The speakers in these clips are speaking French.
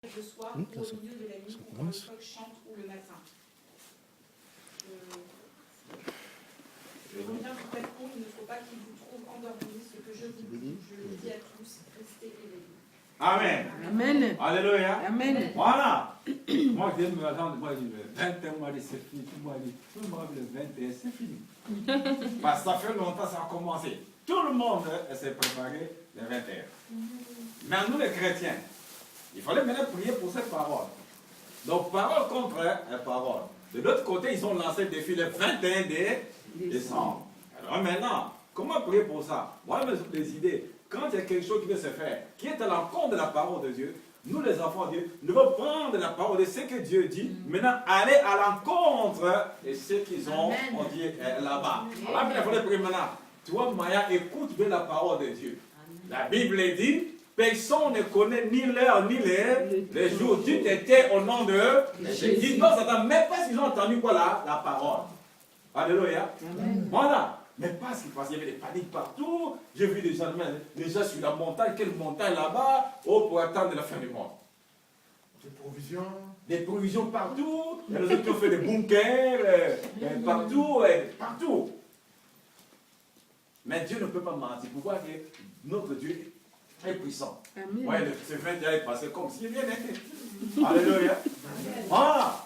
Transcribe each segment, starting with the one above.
le soir ou au milieu de la nuit ou quand le coq chante ou le matin. Je reviens pour répondre, il ne faut pas qu'il vous trouve endormis. Ce que je vous dis, je le dis à tous, restez éveillés. Amen. Amen. Alléluia. Amen. Voilà. Moi, je me attends, moi, je dis, le 21 mois, c'est fini. Tout le monde, le 21, c'est fini. Parce que ça fait longtemps, ça a commencé. Tout le monde s'est préparé le 21. Mais nous, les chrétiens, il fallait maintenant prier pour cette parole. Donc, parole contre parole. De l'autre côté, ils ont lancé le défi le 21 décembre. Alors maintenant, comment prier pour ça? Moi, j'ai des idées. Quand il y a quelque chose qui veut se faire, qui est à l'encontre de la parole de Dieu, nous les enfants de Dieu, nous devons prendre la parole de ce que Dieu dit, maintenant aller à l'encontre de ce qu'ils ont dit là-bas. Alors il fallait prier maintenant. Toi, Maya, écoute bien la parole de Dieu. La Bible dit, personne ne connaît ni l'heure ni les jours. Tu t'étais au nom de Jésus. Non, Satan, même pas s'ils ont entendu quoi là, la parole. Alléluia. Voilà. Mais pas ce qui passe, il y avait des paniques partout. J'ai vu des gens sur la montagne, quelle montagne là-bas, pour attendre la fin du monde. Des provisions. Des provisions partout. Il y a des autres qui ont fait des bunkers, partout. Mais Dieu ne peut pas mentir. Pourquoi? Notre Dieu est puissant. Amen. Ouais, ce 21 est passé comme s'il bien était. Alléluia. Voilà.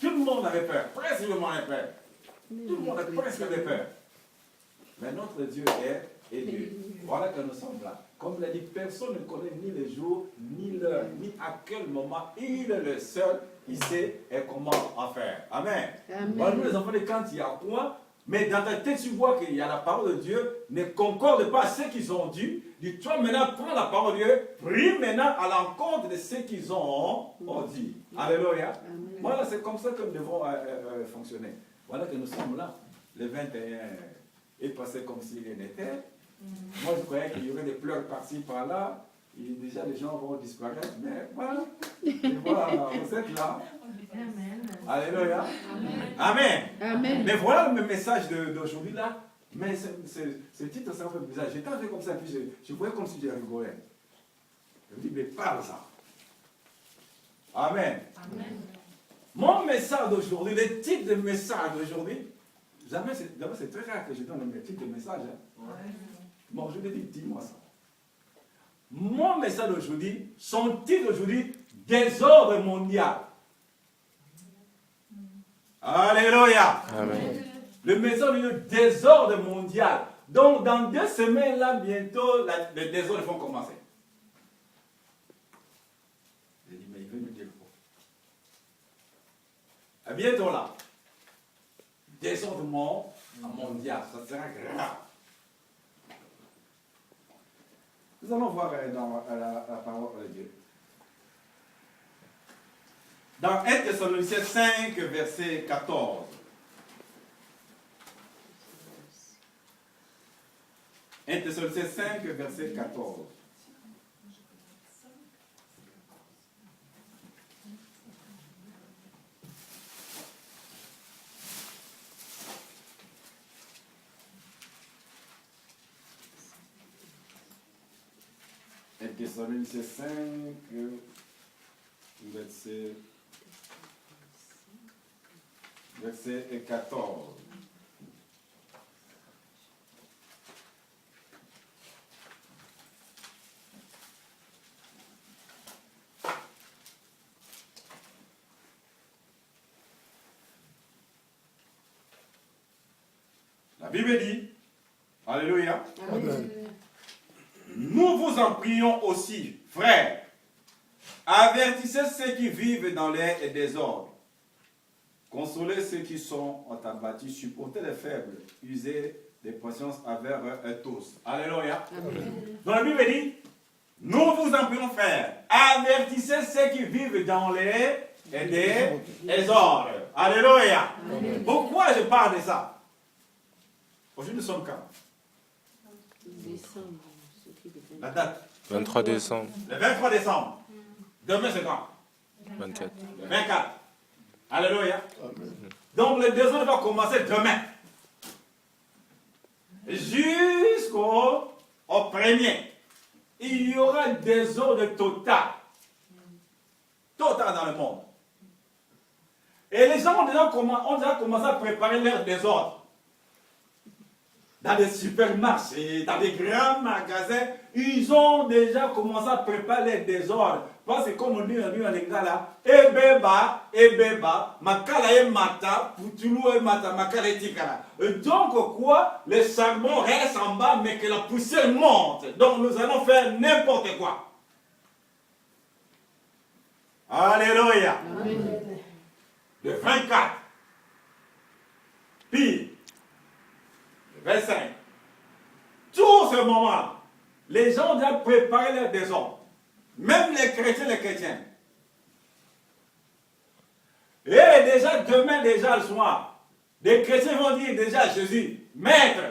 Tout le monde avait peur. Presque tout le monde avait peur. Tout le monde avait presque peur. Mais notre Dieu est Dieu. Voilà que nous sommes là. Comme il a dit, personne ne connaît ni les jours, ni l'heure, ni à quel moment. Il est le seul qui sait et comment en faire. Amen. Voilà, nous les enfants, quand il y a quoi, mais dans ta tête, tu vois qu'il y a la parole de Dieu, ne concorde pas à ce qu'ils ont dit. Dis-toi maintenant, prends la parole de Dieu, prie maintenant à l'encontre de ce qu'ils ont dit. Alléluia. Voilà, c'est comme ça que nous devons fonctionner. Voilà que nous sommes là. Le 21 est passé comme s'il en était. Moi, je croyais qu'il y aurait des pleurs par-ci, par-là. Et déjà, les gens vont disparaître. Mais voilà. Et voilà, vous êtes là. Amen. Alléluia. Amen. Amen. Mais voilà le message d'aujourd'hui là. Mais ce titre, ça me fait bizarre. J'étais fait comme ça, puis je voyais comme si je rigolais. Je me dis, mais parle ça. Amen. Mon message d'aujourd'hui, le titre de message d'aujourd'hui, d'abord c'est très rare que je donne le titre de message. Hein. Bon, je lui dis, dis-moi ça. Mon message d'aujourd'hui, son titre d'aujourd'hui, désordre mondial. Alléluia. Amen. Le message du désordre mondial. Donc, dans 2 semaines, là, bientôt, les désordres vont commencer. J'ai dit, mais il veut me dire quoi? À bientôt, là. Désordre mondial, ça sera grave. Nous allons voir dans la parole de Dieu. Dans 1 Thessaloniciens 5, verset 14. 1 Thessaloniciens 5, verset 14. Thessaloniciens 5, verset 14. La Bible dit, alléluia. Amen. Nous vous en prions aussi, frères. Avertissez ceux qui vivent dans les désordres. Consolez ceux qui sont abattus, supportez les faibles, usez de patience envers tous. Alléluia. Donc la Bible dit, nous vous en prions, frères. Avertissez ceux qui vivent dans les désordres. Alléluia. Amen. Pourquoi je parle de ça? Aujourd'hui nous sommes quand? La date. 23 décembre. Le 23 décembre. Demain c'est quand? 24. Le 24. Alléluia. Donc le désordre va commencer demain. Jusqu'au premier. Il y aura un désordre total. ça dans le monde. Et les gens ont déjà commencé à préparer leur désordre. Dans des supermarchés, dans des grands magasins, ils ont déjà commencé à préparer les désordres. Parce que comme on dit en lingala, ebeba, makala e mata, putulu e mata, makala e tikala. Donc quoi, le charbon reste en bas, mais que la poussière monte. Donc nous allons faire n'importe quoi. Alléluia. Le 24. Puis, le 25. Tout ce moment, les gens ont déjà préparé leur désordre. Même les chrétiens. Et déjà, demain, déjà le soir, les chrétiens vont dire déjà à Jésus, Maître,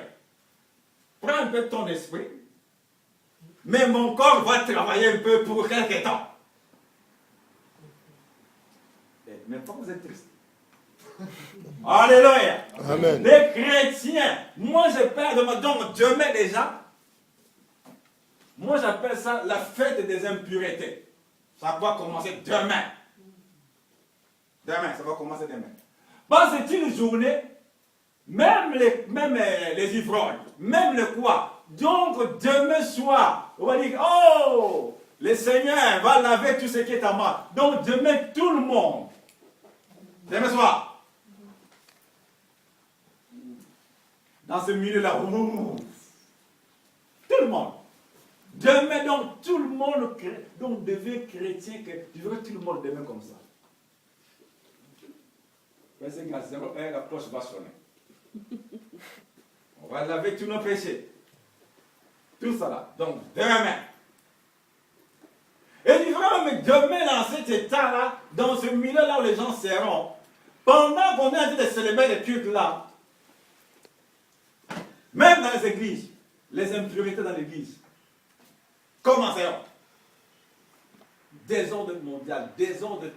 prends un peu de ton esprit, mais mon corps va travailler un peu pour quelque temps. Mais pourquoi vous êtes triste? Alléluia. Amen. Les chrétiens, moi je parle de moi, donc demain déjà, moi j'appelle ça la fête des impuretés. Ça va commencer demain. Ça va commencer demain. Parce que c'est une journée, même les ivrognes, même le quoi. Donc demain soir, on va dire, oh, le Seigneur va laver tout ce qui est en moi. Donc demain tout le monde, demain soir, dans ce milieu-là, tout le monde. Demain, donc, tout le monde, donc, devient chrétien, tu veux tout le monde demain comme ça. Parce que la cloche va sonner. On va laver tous nos péchés. Tout ça là. Donc, demain. Et du vrai, mais demain, dans cet état-là, dans ce milieu-là où les gens seront, pendant qu'on est en train de célébrer les cultes là, même dans les églises, les impuretés dans l'église, commenceront. Désordre mondial, désordre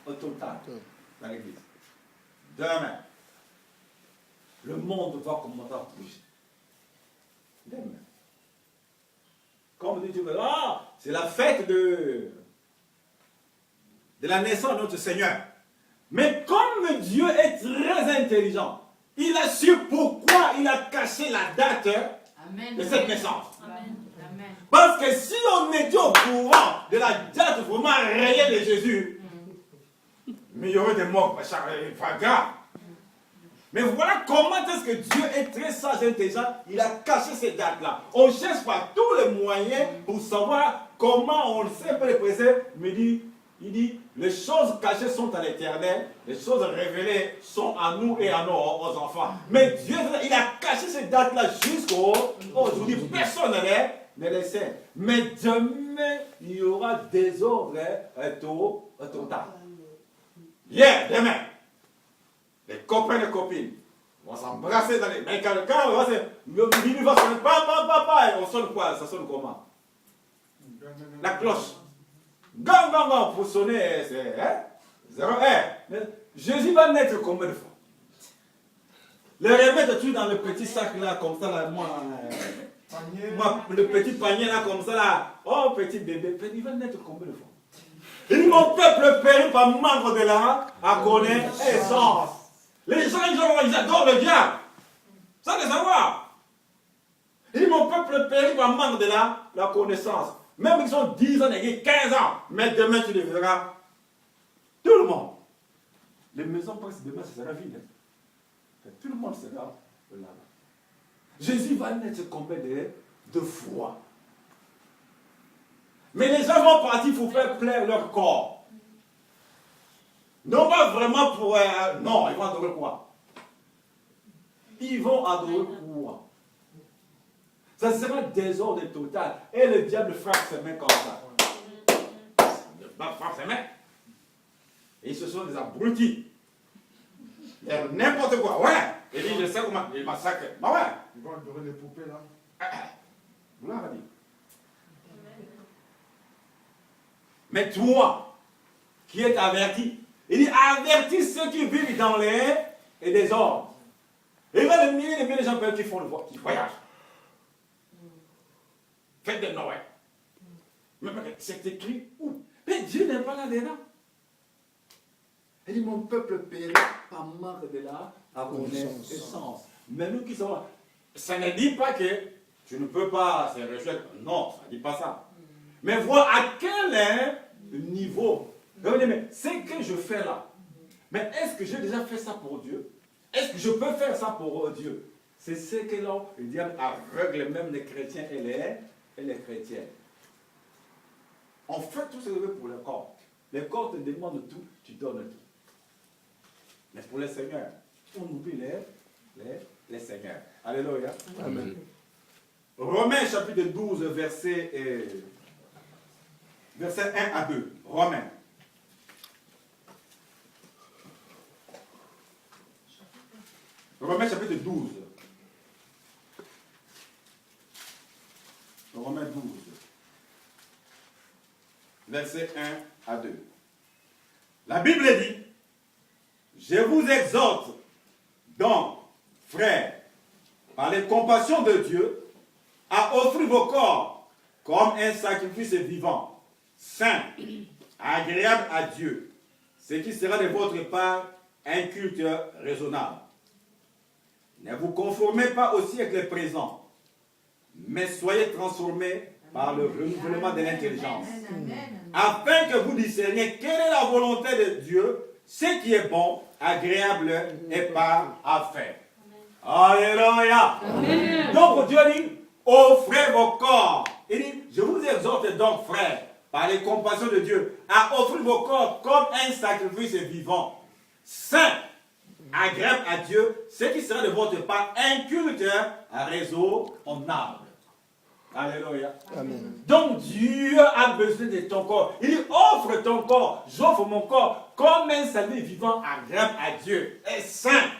total dans l'église. Demain, le monde va commencer à bouger. Demain. Comme dit Dieu, c'est la fête de la naissance de notre Seigneur. Mais comme Dieu est très intelligent, il a su pourquoi il a caché la date de cette naissance. Amen. Parce que si on était au courant de la date vraiment réelle de Jésus, mais il y aurait des morts, pas grave. Mais voilà comment est-ce que Dieu est très sage et intelligent. Il a caché ces dates-là. On cherche par tous les moyens pour savoir comment on le sait pour les préserver. Mais il dit, les choses cachées sont à l'Éternel, les choses révélées sont à nous et à nos enfants. Mais Dieu, il a caché ces dates-là jusqu'aujourd'hui. Personne ne les sait. Mais demain, il y aura des ordres total. Demain, les copains et les copines vont s'embrasser dans les... Mais quand le minuit va sonner, papa, on sonne quoi? Ça sonne comment? La cloche. Gang, pour sonner, c'est 0 R. Jésus va naître combien de fois? Le remettre tout dans le petit sac là, comme ça là, moi, le petit panier là, comme ça là. Oh, petit bébé, il va naître combien de fois? Il dit, mon peuple périt par manque de la connaissance. Les gens, ils adorent le diable. Ça, de savoir. Il dit, mon peuple périt par manque de la connaissance. Même ils ont 10 ans, 15 ans. Mais demain, tu les verras. Tout le monde. Les maisons, parce que demain, ça sera vide. Tout le monde sera là. Jésus va naître combien de fois? Mais les gens vont partir pour faire plaire leur corps. Non pas vraiment pour... non, ils vont adorer quoi? Ils vont adorer quoi? Ça sera désordre total. Et le diable frappe ses mains comme ça. Il frappe ses mains. Et ce sont des abrutis. N'importe quoi. Ouais. Il dit, je sais comment. Il massacre. Bah ouais. Ils vont adorer les poupées là. Vous l'avez dit. Mais toi, qui es averti, il dit, avertis ceux qui vivent dans les et désordres. Et il va le milliers de gens qui font le voyage. Faites de Noël. Mais c'est écrit où? Mais Dieu n'est pas là-dedans. Il dit, mon peuple périt par manque de la connaissance. Mais nous qui sommes, ça ne dit pas que tu ne peux pas se réjouir. Non, ça ne dit pas ça. Mais voir à quel niveau. Mais ce que je fais là, mais est-ce que j'ai déjà fait ça pour Dieu? Est-ce que je peux faire ça pour Dieu? C'est ce que là, le diable aveugle même les chrétiens et les chrétiennes. On fait tout ce qu'on veut pour le corps. Le corps te demande tout, tu donnes tout. Mais pour les seigneurs, on oublie les seigneurs. Alléluia. Amen. Romains chapitre 12, verset 1 à 2. Romains. Romains chapitre 12. Romains 12. Verset 1 à 2. La Bible dit, je vous exhorte donc, frères, par les compassions de Dieu, à offrir vos corps comme un sacrifice vivant, saint, agréable à Dieu, ce qui sera de votre part un culte raisonnable. Ne vous conformez pas au siècle présent, mais soyez transformés par le renouvellement de l'intelligence, afin que vous discerniez quelle est la volonté de Dieu, ce qui est bon, agréable et parfait. Alléluia. Donc Dieu dit, offrez vos corps. Il dit, je vous exhorte donc, frères, par les compassions de Dieu, à offrir vos corps comme un sacrifice vivant, saint, agréable à Dieu, ce qui sera de votre part un culte raisonnable. Alléluia. Amen. Donc Dieu a besoin de ton corps. Il dit, offre ton corps, j'offre mon corps comme un salut vivant, agréable à Dieu et saint.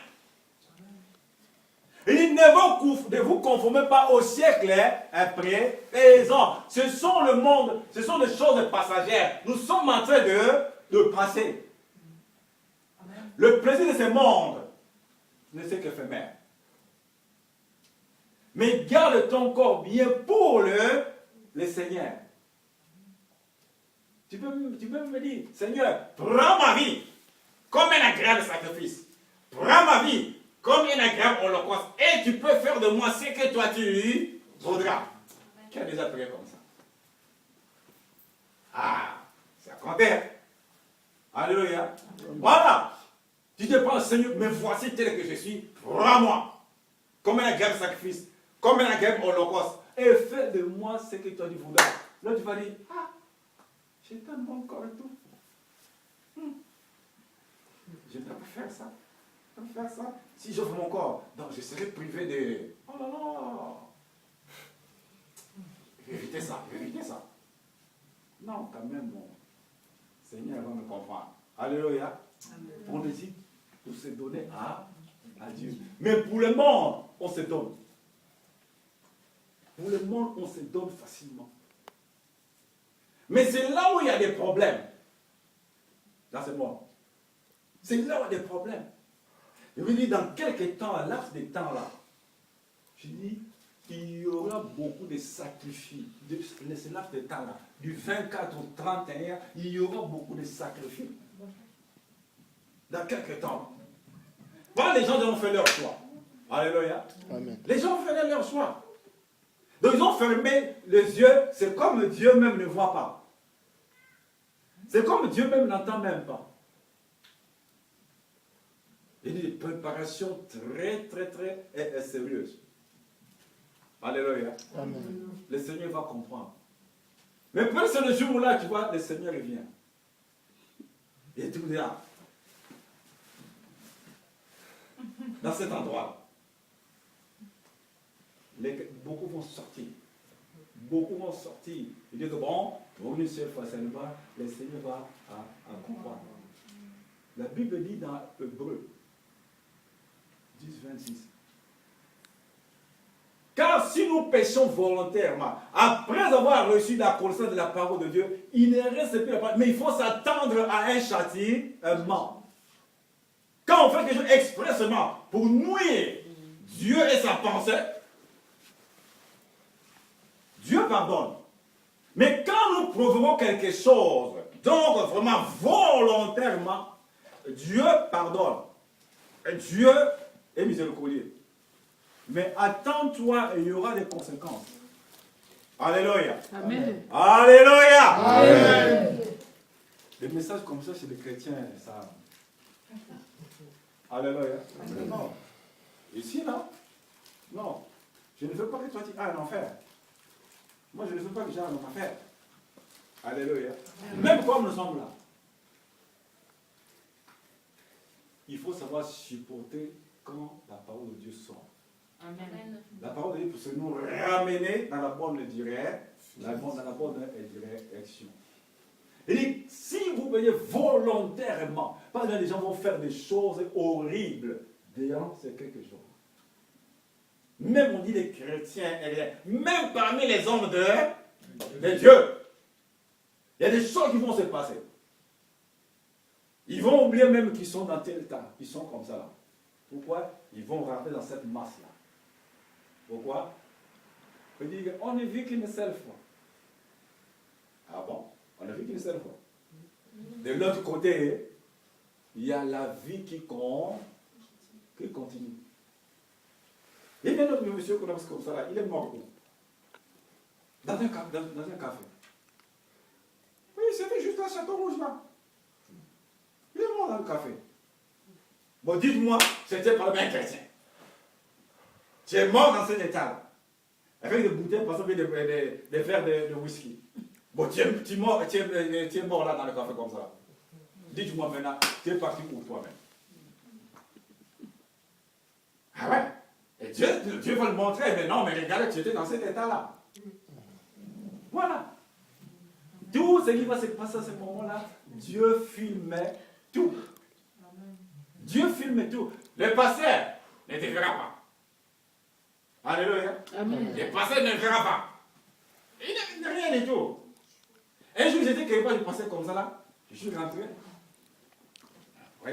Il dit, ne vous conformez pas au siècle présent. Ce sont le monde, ce sont des choses passagères. Nous sommes en train de passer. Le plaisir de ce monde ne sait qu'éphémère. Mais garde ton corps bien pour le Seigneur. Tu peux me dire, Seigneur, prends ma vie comme un agréable sacrifice. Prends ma vie comme un agréable holocauste. Et tu peux faire de moi ce que toi tu voudras. Qui a déjà prié comme ça? Ah, c'est à compter. Alléluia. Voilà. Tu te prends, Seigneur, mais voici tel que je suis. Prends-moi comme un agréable sacrifice. Comme un agréable holocauste. Et fais de moi ce que toi tu voudras. Là tu vas dire, ah, j'ai donné mon corps et tout. Je ne peux pas faire ça. Je ne peux pas faire ça. Si j'offre mon corps, donc je serai privé de... Oh là là. Évitez ça, évitez ça. Non, quand même, mon Seigneur va me comprendre. Alléluia. On décide de se donner à Dieu. Mais pour le monde, on se donne. Pour le monde, on se donne facilement. Mais c'est là où il y a des problèmes. Là, c'est moi. C'est là où il y a des problèmes. Je vous dis, dans quelques temps, à laps de temps là, je dis, il y aura beaucoup de sacrifices. De ce laps de temps là, du 24 au 31, il y aura beaucoup de sacrifices. Dans quelques temps. Voilà, les gens ont fait leur choix. Alléluia. Amen. Les gens ont fait leur choix. Donc ils ont fermé les yeux, c'est comme Dieu même ne voit pas. C'est comme Dieu même n'entend même pas. Il y a des préparations très, très, très sérieuses. Alléluia. Amen. Le Seigneur va comprendre. Mais peut-être c'est le jour où là, tu vois, le Seigneur vient. Et tu diras, dans cet endroit, beaucoup vont sortir. Beaucoup vont sortir. Ils disent que bon, pour une seule fois, ça ne va, le Seigneur va à comprendre. La Bible dit dans Hébreux 10, 26. Car si nous péchons volontairement, après avoir reçu la connaissance de la parole de Dieu, il ne reste plus la parole. Mais il faut s'attendre à un châtiment. Quand on fait quelque chose expressément pour nuire Dieu et sa pensée, Dieu pardonne. Mais quand nous prouvons quelque chose, donc vraiment volontairement, Dieu pardonne. Et Dieu est miséricordieux. Mais attends-toi et il y aura des conséquences. Alléluia. Amen. Alléluia. Amen. Des messages comme ça chez les chrétiens, ça. Alléluia. Non. Ici, là, non. Je ne veux pas que toi tu ailles en enfer. Moi, je ne veux pas que j'aille en enfer. Alléluia. Même comme nous sommes là. Il faut savoir supporter quand la parole de Dieu sort. Amen. La parole de Dieu pour se nous ramener dans la bonne direction. Il dit, si vous venez volontairement, pas que les gens vont faire des choses horribles, d'ailleurs, c'est quelque chose. Même on dit les chrétiens, même parmi les hommes de Dieu, il y a des choses qui vont se passer. Ils vont oublier même qu'ils sont dans tel temps, ils sont comme ça là. Pourquoi? Ils vont rentrer dans cette masse-là. Pourquoi? Il dit, on ne vit qu'une seule fois. Ah bon? On ne vit qu'une seule fois. De l'autre côté, il y a la vie qui continue. Il y a un autre monsieur qu'on a comme ça là, il est mort où? Dans un café. Oui, c'était juste à Château Rouge là. Il est mort dans le café. Bon, dites-moi, c'était par le bien chrétien. Tu es mort dans cet état-là. Avec des bouteilles, par exemple, des verres de whisky. Bon, tu es mort là dans le café comme ça. Dites-moi maintenant, tu es parti pour toi-même. Ah ouais? Et Dieu va le montrer, mais non, mais regarde, tu étais dans cet état-là. Voilà. Tout ce qui va se passer à ce moment-là, Dieu filmait tout. Dieu filme tout. Le pasteur ne te verra pas. Alléluia. Amen. Le pasteur ne le verra pas. Il n'a rien du tout. Un jour, j'étais quelque part, je passais comme ça là. Je suis rentré. Oui.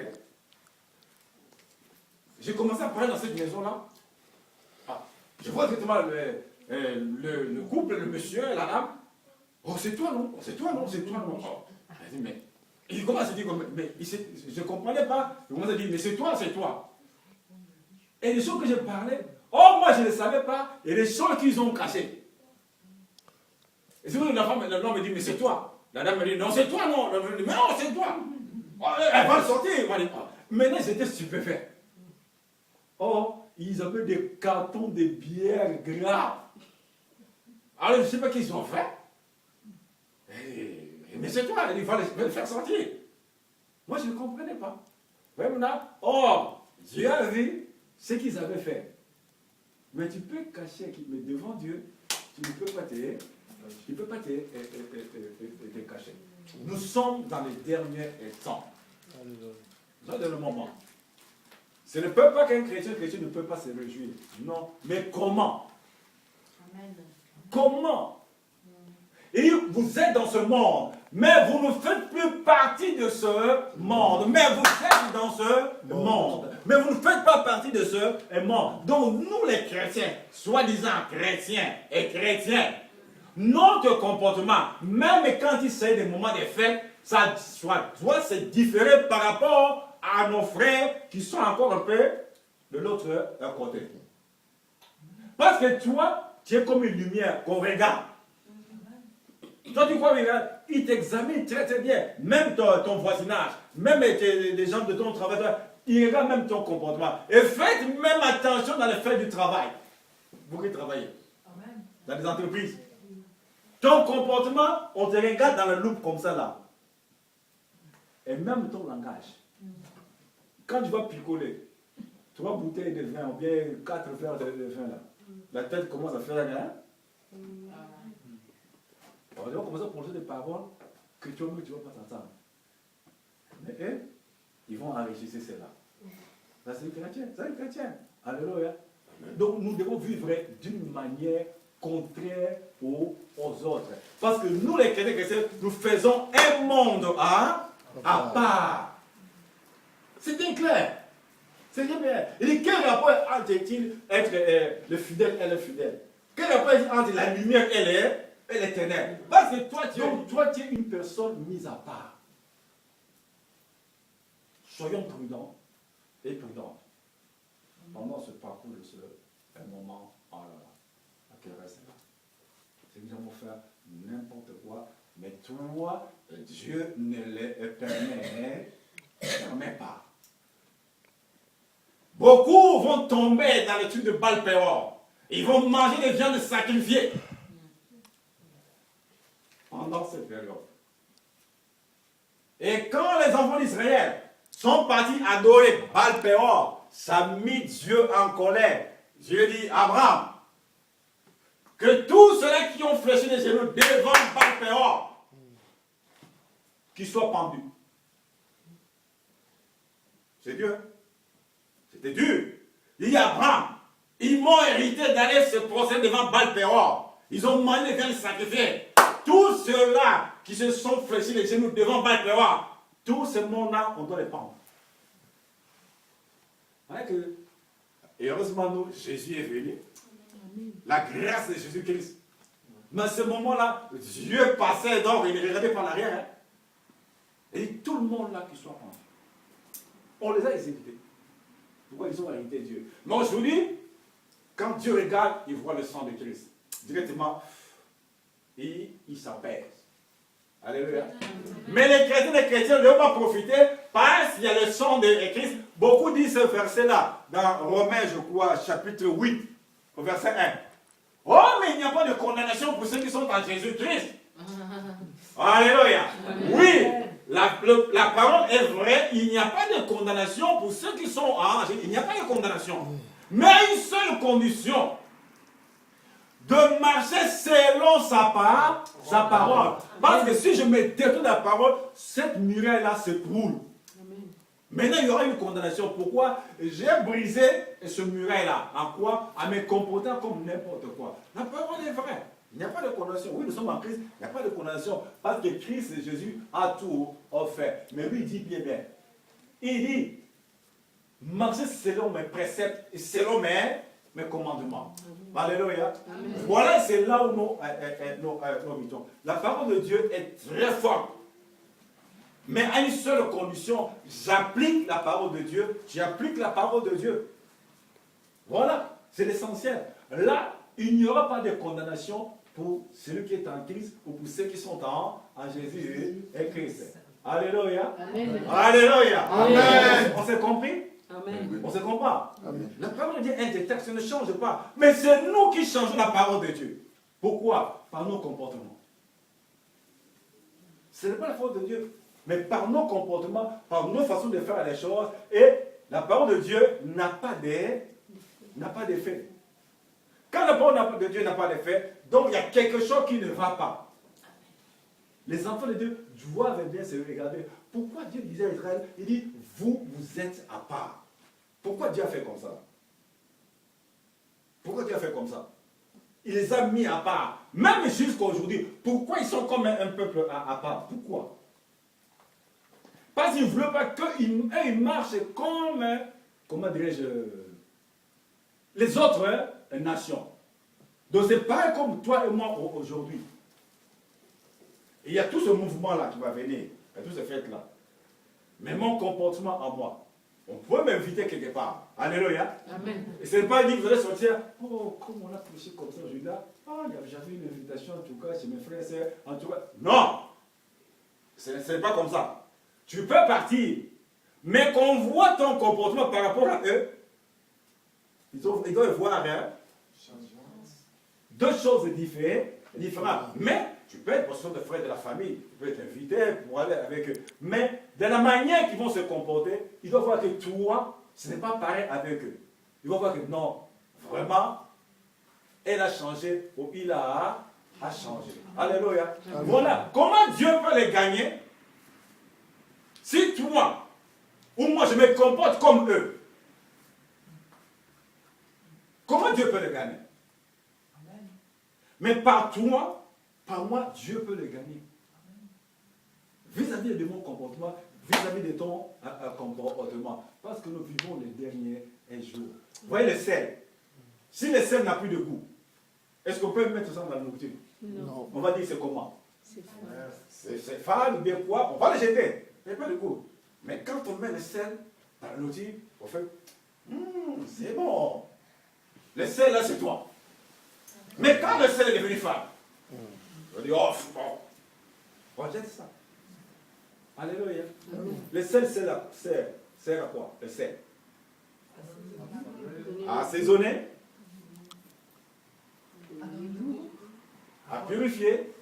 J'ai commencé à parler dans cette maison-là. Ah, je vois directement le couple, le monsieur et la dame. Oh, c'est toi, non? C'est toi, non? C'est toi, non? Oh. Elle dit, mais. Il commence à dire, mais je ne comprenais pas. Il commence à dire, mais c'est toi, c'est toi. Et les choses que je parlais, oh, moi je ne savais pas. Et les choses qu'ils ont cachées. Et c'est vrai que l'homme me dit, mais c'est toi. La dame me dit, non, c'est toi, non. Me dit, mais non, c'est toi. Oh, elle va le sortir. Maintenant, j'étais stupéfait. Oh, ils avaient des cartons de bière graves. Alors, je ne sais pas qu'ils ont fait. Mais c'est toi, il va le faire sortir. Moi, je ne comprenais pas. Maintenant, oh, Dieu a vu ce qu'ils avaient fait. Mais tu peux cacher, mais devant Dieu, tu ne peux pas te cacher. Nous sommes dans les derniers temps. Dans le moment. Ce ne peut pas qu'un chrétien ne peut pas se réjouir. Non. Mais comment? Amen. Comment? Et vous êtes dans ce monde, mais vous ne faites plus partie de ce monde. Mais vous êtes dans ce monde. Mais vous ne faites pas partie de ce monde. Donc nous les chrétiens, soi-disant chrétiens et chrétiens, notre comportement, même quand il s'agit des moments de fête, ça doit se différer par rapport à nos frères qui sont encore un peu de l'autre côté. Parce que toi, tu es comme une lumière qu'on regarde. Toi, tu crois, il t'examine très très bien. Même ton voisinage, même les gens de ton travail, il regarde même ton comportement. Et faites même attention dans les faits du travail. Vous qui travaillez. Dans les entreprises. Ton comportement, on te regarde dans la loupe comme ça là. Et même ton langage. Quand tu vas picoler 3 bouteilles de vin ou bien 4 verres de vin là, la tête commence à faire rien. On va commencer à prononcer des paroles que toi-même tu ne vas pas t'entendre. Mais eux, ils vont enregistrer cela. Ça c'est les chrétiens, c'est les chrétiens. Alléluia. Donc nous devons vivre d'une manière contraire aux autres. Parce que nous les chrétiens, nous faisons un monde à part. C'est bien clair. C'est bien clair. Il dit quel rapport entre être le fidèle et le fidèle? Quel rapport entre la lumière et les ténèbres? Parce que toi, tu es une personne mise à part. soyons prudents et prudentes. Pendant ce parcours de ce moment, oh là là, la querelle c'est là. C'est que nous allons faire n'importe quoi, mais toi, Dieu ne le permet pas. Beaucoup vont tomber dans le truc de Baal-Péor. Ils vont manger des viandes sacrifiées pendant cette période. Et quand les enfants d'Israël sont partis adorer Baal-Péor, ça a mis Dieu en colère. Dieu dit à Abraham que tous ceux-là qui ont fléchi les genoux devant Baal-Péor, qu'ils soient pendus. C'est Dieu. C'était dur. Il dit à Abraham, ils m'ont hérité d'aller se procéder devant Baal-Péor. Ils ont mangé les viandes sacrifiées. Tous ceux-là qui se sont fléchis les genoux devant Baal-Péor, tous ces mondes-là, on doit les pendre. Et heureusement, nous, Jésus est venu. La grâce de Jésus-Christ. Mais à ce moment-là, Dieu passait, donc il regardait par l'arrière. Hein. Et dit, tout le monde là qui soit pendu. On les a exécutés. Pourquoi ils ont hérité Dieu? Mais aujourd'hui, quand Dieu regarde, il voit le sang de Christ. Directement, il s'apaise. Alléluia. Mais les chrétiens ne vont pas profiter parce qu'il y a le sang de Christ. Beaucoup disent ce verset-là, dans Romains, je crois, chapitre 8, au verset 1. Oh, mais il n'y a pas de condamnation pour ceux qui sont en Jésus-Christ. Alléluia. Oui, la parole est vraie, il n'y a pas de condamnation pour ceux qui sont en Jésus. Il n'y a pas de condamnation. Mais une seule condition. De marcher selon sa parole. Parce que si je me détourne de la parole, cette muraille-là s'écroule. Maintenant, il y aura une condamnation. Pourquoi? J'ai brisé ce muraille-là. En quoi? En me comportant comme n'importe quoi. La parole est vraie. Il n'y a pas de condamnation. Oui, nous sommes en Christ. Il n'y a pas de condamnation. Parce que Christ et Jésus a tout offert. Mais lui, il dit bien. Il dit, marchez selon mes préceptes et selon mes commandements. Alléluia. Voilà, c'est là où nous mettons. La parole de Dieu est très forte. Mais à une seule condition, j'applique la parole de Dieu. J'applique la parole de Dieu. Voilà, c'est l'essentiel. Là, il n'y aura pas de condamnation pour celui qui est en Christ ou pour ceux qui sont en Jésus et Christ. Alléluia. Amen. Alléluia. Amen. On s'est compris? Amen. On se comprend. Amen. La parole de Dieu est des textes, ne change pas. Mais c'est nous qui changeons la parole de Dieu. Pourquoi? Par nos comportements. Ce n'est pas la faute de Dieu, mais par nos comportements, par nos façons de faire les choses. Et la parole de Dieu n'a pas d'effet. Quand la parole de Dieu n'a pas d'effet, donc il y a quelque chose qui ne va pas. Les enfants de Dieu doivent bien se regarder. Pourquoi Dieu disait à Israël, il dit, vous êtes à part. Pourquoi Dieu a fait comme ça? Pourquoi Dieu a fait comme ça? Il les a mis à part. Même jusqu'à aujourd'hui. Pourquoi ils sont comme un peuple à part? Pourquoi? Parce qu'il ne voulait pas qu'ils marchent comme, comment dirais-je, les autres nations. Donc c'est pareil comme toi et moi aujourd'hui. Et il y a tout ce mouvement-là qui va venir. Il y a tous ces fêtes-là. Mais mon comportement en moi, on peut m'inviter quelque part. Alléluia. Amen. Et ce n'est pas dit que vous allez sortir. Oh, comme on a prêché comme ça aujourd'hui là. Oh, j'avais une invitation en tout cas chez mes frères et sœurs. En tout cas. Non. Ce n'est pas comme ça. Tu peux partir. Mais qu'on voit ton comportement par rapport à eux, ils doivent voir deux choses différentes. Mais tu peux être pour de frères de la famille, tu peux être invité pour aller avec eux. Mais de la manière qu'ils vont se comporter, ils doivent voir que toi, ce n'est pas pareil avec eux. Ils vont voir que non, vraiment, elle a changé ou il a changé. Alléluia. Amen. Voilà. Comment Dieu peut les gagner? Si toi, ou moi, je me comporte comme eux, comment Dieu peut les gagner? Amen. Mais par toi, par moi, Dieu peut le gagner. Vis-à-vis de mon comportement, vis-à-vis de ton comportement. Parce que nous vivons les derniers jours. Vous voyez le sel. Si le sel n'a plus de goût, est-ce qu'on peut mettre ça dans la nourriture? Non. On va dire c'est comment? C'est fade ou bien quoi? On va le jeter. Il n'y a pas de goût. Mais quand on met le sel dans l'outil, on fait, c'est bon. Le sel, là, c'est toi. Mais quand le sel est devenu femme, on dit, oh, bon. On jette ça. Alléluia. Le sel sert à quoi? Le sel. À assaisonner, à purifier.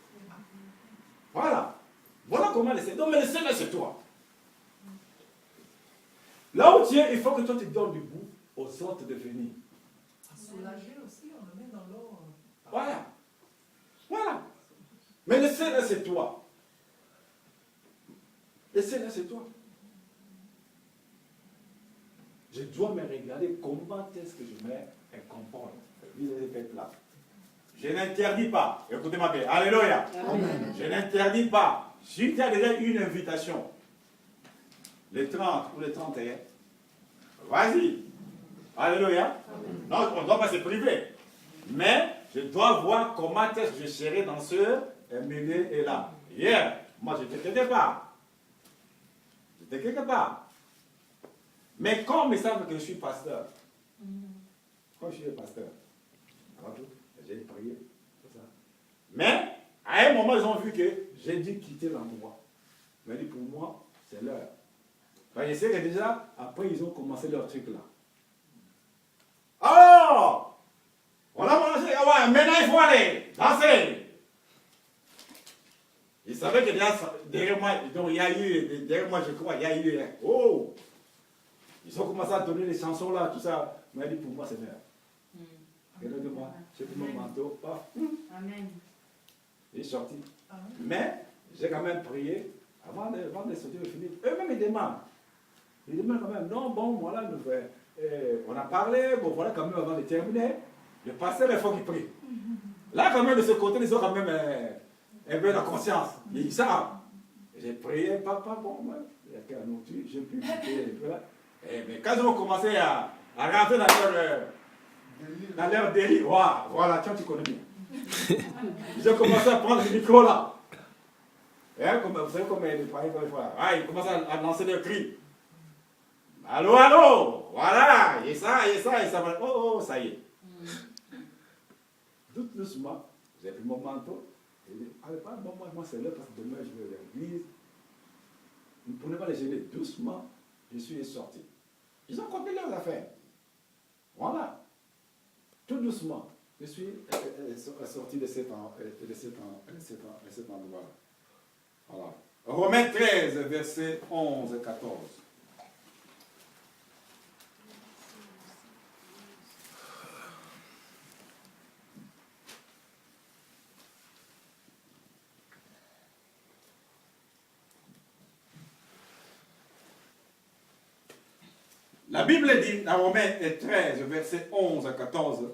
Voilà. Voilà comment le sel. Donc, mais le sel, là, c'est toi. Là où tu es, il faut que toi, tu donnes du goût aux autres de venir. À soulager aussi, on le met dans l'eau. Voilà. Voilà. Mais le sel, là, c'est toi. Le sel, là, c'est toi. Je dois me regarder comment est-ce que je me comporte vis-à-vis des peuples là. Je n'interdis pas. Écoutez-moi bien. Alléluia. Amen. Je n'interdis pas. Si tu as déjà eu une invitation, les 30 ou les 31, vas-y. Alléluia. Amen. Non, on ne doit pas se priver. Mais je dois voir comment est-ce que je serai dans ce milieu et là. Hier, moi, j'étais quelque part. J'étais quelque part. Mais comme ils savent que je suis pasteur, quand je suis pasteur, alors j'ai prié, tout ça. Mais, à un moment, ils ont vu que j'ai dû quitter l'endroit. Ils m'ont dit, pour moi, c'est l'heure. Ben, je sais que déjà, après, ils ont commencé leur truc là. Oh! On a mangé, ouais, maintenant il faut aller, danser. Ils savaient que derrière moi, donc il y a eu, derrière moi, je crois, il y a eu, oh! Ils ont commencé à donner les chansons là, tout ça. Il m'a dit, pour moi, c'est l'heure. Regardez-moi, j'ai pris mon manteau, paf. Amen. Il est sorti. Mais, j'ai quand même prié, avant de sortir de finir. Eux-mêmes, ils demandent. Ils demandent quand même, non, bon, voilà, on a parlé, bon, voilà, quand même, avant de terminer. Le pasteur, il faut qu'il prie. Là, quand même, de ce côté, ils ont quand même un peu la conscience. Ils savent. J'ai prié, papa, bon, moi, il y a qu'un autre, j'ai pu prier un peu là. Mais quand ils ont commencé à rentrer dans leur délire, voilà, tiens, tu connais bien. Ils ont commencé à prendre le micro là. Vous savez comment ils parlent fois. Ils commencent à lancer des cris. Allô, allô, voilà, et ça, va. Oh, ça y est. Tout doucement, j'ai pris mon manteau. Et dit, allez, pas moi c'est l'heure parce que demain je vais à l'église. Ne prenez pas les gêner. Doucement, je suis sorti. Ils ont continué leurs affaires. Voilà. Tout doucement, je suis sorti de cet endroit. Voilà. Romains 13, versets 11 et 14. La Bible dit dans Romains 13, versets 11 à 14,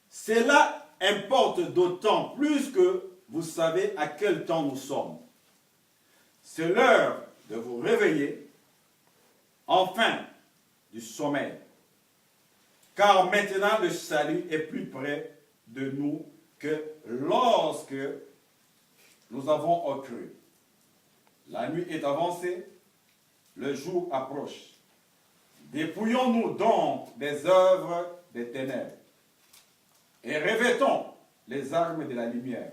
cela importe d'autant plus que vous savez à quel temps nous sommes. C'est l'heure de vous réveiller, enfin, du sommeil. Car maintenant le salut est plus près de nous que lorsque nous avons cru. La nuit est avancée, le jour approche. Dépouillons-nous donc des œuvres des ténèbres et revêtons les armes de la lumière.